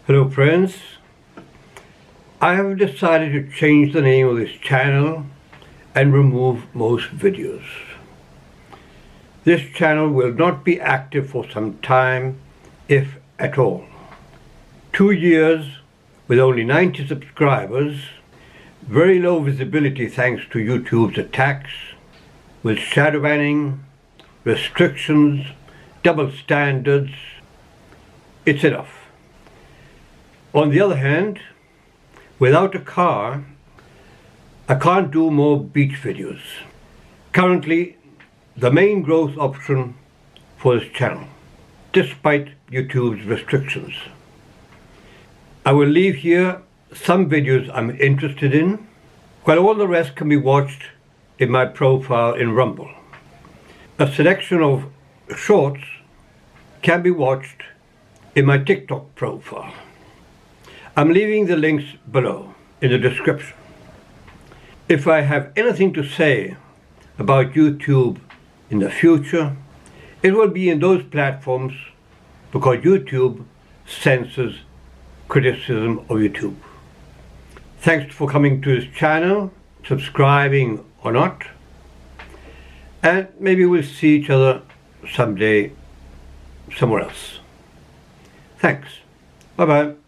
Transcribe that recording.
Hello friends, I have decided to change the name of this channel and remove most videos. This channel will not be active for some time, if at all. 2 years with only 90 subscribers, very low visibility thanks to YouTube's attacks, with shadow banning, restrictions, double standards. It's enough. On the other hand, without a car, I can't do more beach videos. Currently, the main growth option for this channel, despite YouTube's restrictions. I will leave here some videos I'm interested in, while all the rest can be watched in my profile in Rumble. A selection of shorts can be watched in my TikTok profile. I'm leaving the links below in the description. If I have anything to say about YouTube in the future, it will be in those platforms because YouTube censors criticism of YouTube. Thanks for coming to this channel, subscribing or not, and maybe we'll see each other someday somewhere else. Thanks. Bye-bye.